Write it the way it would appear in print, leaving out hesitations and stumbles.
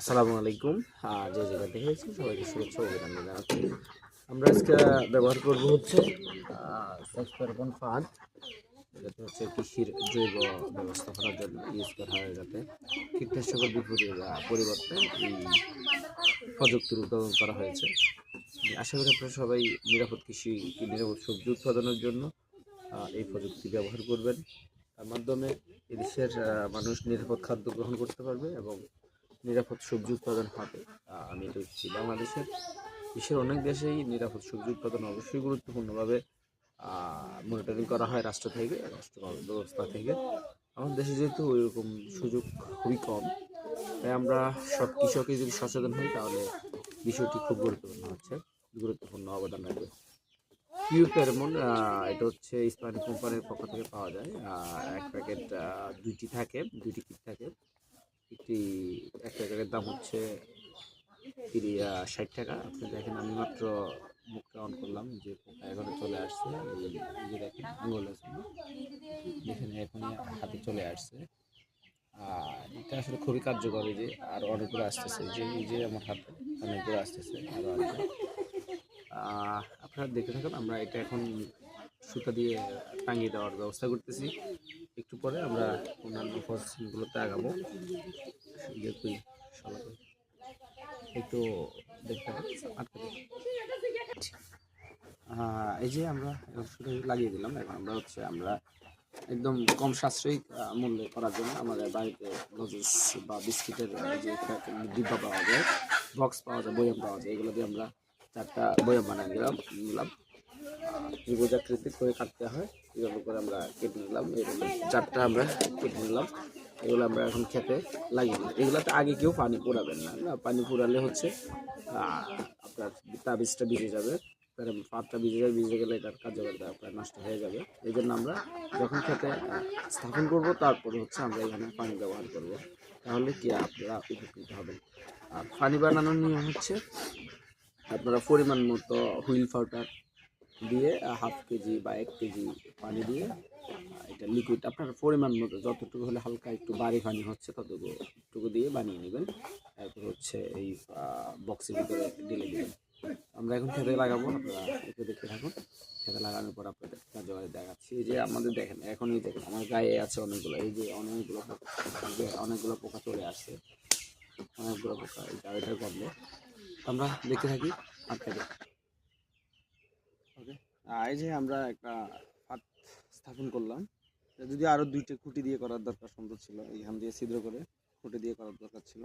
আসসালামু আলাইকুম। যে যেখান থেকে এসেছি সবাইকে শুভেচ্ছা ও অভিনন্দন জানাচ্ছি। আমরা আজকে ব্যবহার করব হচ্ছে সাবস্ক্রিপশন ফান্ড, যেটা হচ্ছে কৃষির জৈব ব্যবস্থাপনার জন্য ইউজ করা হয়, যাতে কীটনাশকের পরিবর্তে এই প্রযুক্তির উদ্ভাবন করা হয়েছে। আশা করি আপনারা সবাই নিরাপদ নিরাপদ সবজি উৎপাদনের জন্য এই প্রযুক্তি ব্যবহার করবেন। তার মাধ্যমে এদেশের মানুষ নিরাপদ খাদ্য গ্রহণ করতে পারবে এবং নিরাপদ সবজি উৎপাদন হবে। আমি দেখছি বাংলাদেশের বিশ্বের অনেক দেশেই নিরাপদ সবজি উৎপাদন অবশ্যই গুরুত্বপূর্ণভাবে মনিটরিং করা হয় রাষ্ট্র ব্যবস্থা থেকে। আমাদের দেশে যেহেতু ওইরকম সুযোগ খুবই কম, তাই আমরা সব কৃষকই যদি সচেতন হই তাহলে বিষয়টি খুব গুরুত্বপূর্ণ অবদান রাখবে। কিউফেরমন, এটা হচ্ছে স্প্যানিশ কোম্পানির পক্ষ থেকে পাওয়া যায়। এক প্যাকেট দুইটি কিট থাকে। এক প্যাকেটের দাম হচ্ছে 60 টাকা। আপনি দেখেন, আমি মাত্র মুখটা অন করলাম, যে পোকা এখানে চলে আসছে। এই যে দেখেন আঙুল আছে, এখানে এখনই হাতে চলে আসছে। এটা আসলে খুবই কার্যকর। এই যে আর অনেকগুলো আসতেছে, এই যে আমার হাতে অনেকগুলো আসতেছে, আরও আসবে। আপনারা দেখে থাকুন। আমরা এটা এখন সুতা দিয়ে টাঙিয়ে দেওয়ার ব্যবস্থা করতেছি। একটু পরে আমরা অন্যান্য প্রসেসিংগুলোতে আগাবো। একটু দেখতে এই যে আমরা শুরু লাগিয়ে দিলাম। এখন আমরা একদম কম সাশ্রয়ী মূল্যে করার জন্য আমাদের বাড়িতে লজেস বা বিস্কিটের যে ডিব্বা পাওয়া যায়, বক্স পাওয়া যায়, বয়াম পাওয়া যায়, এগুলো দিয়ে আমরা 4টা বয়াম বানিয়ে নিলাম। ত্রিভুজাকৃতির করে কাটতে হয়, এভাবে করে আমরা কেটে নিলাম। এগুলো 4টা আমরা কেটে নিলাম। এগুলো আমরা এখন খেতে লাগিয়ে দিই। এগুলোতে আগে কেউ পানি পোড়াবেন না। পানি পোড়ালে হচ্ছে আপনার তাবিজটা ভিজে যাবে। পাতটা ভিজে গেলে এটার কার্যকারিতা প্রায় নষ্ট হয়ে যাবে। এই জন্য আমরা যখন খেতে স্থাপন করব, তারপরে হচ্ছে আমরা এখানে পানি ব্যবহার করব। তাহলে কি আপনারা উপকৃত হবেন। আর পানি বানানোর নিয়ম হচ্ছে, আপনারা পরিমাণ মতো হুইল পাউডার দিয়ে হাফ কেজি বা 1 কেজি পানি দিয়ে, এটা লিকুইড আপনার পরিমাণ মতো যতটুকু হলে হালকা একটু বাড়ি পানি হচ্ছে ততটুকু দিয়ে বানিয়ে নেবেন। তারপর হচ্ছে এই বক্সের ভিতরে ঢেলে দেবেন। আমরা এখন খেতে লাগাবো, আপনারা এতে দেখতে থাকুন। খেতে লাগানোর পর আপনাদের কার্যকারী দেখাচ্ছি। এই যে আমাদের দেখেন, এখনই দেখেন আমার গায়ে আছে অনেকগুলো, এই যে অনেকগুলো পোকা চলে আসছে, অনেকগুলো পোকা এটা করলে আমরা দেখতে থাকি আর খেতে। ওকে, এই যে আমরা একটা পাত স্থাপন করলাম। যদি আরো 2টা খুঁটি দিয়ে করার দরকার সুন্দর ছিল, এইখান দিয়ে ছিদ্র করে খুঁটি দিয়ে করার দরকার ছিল।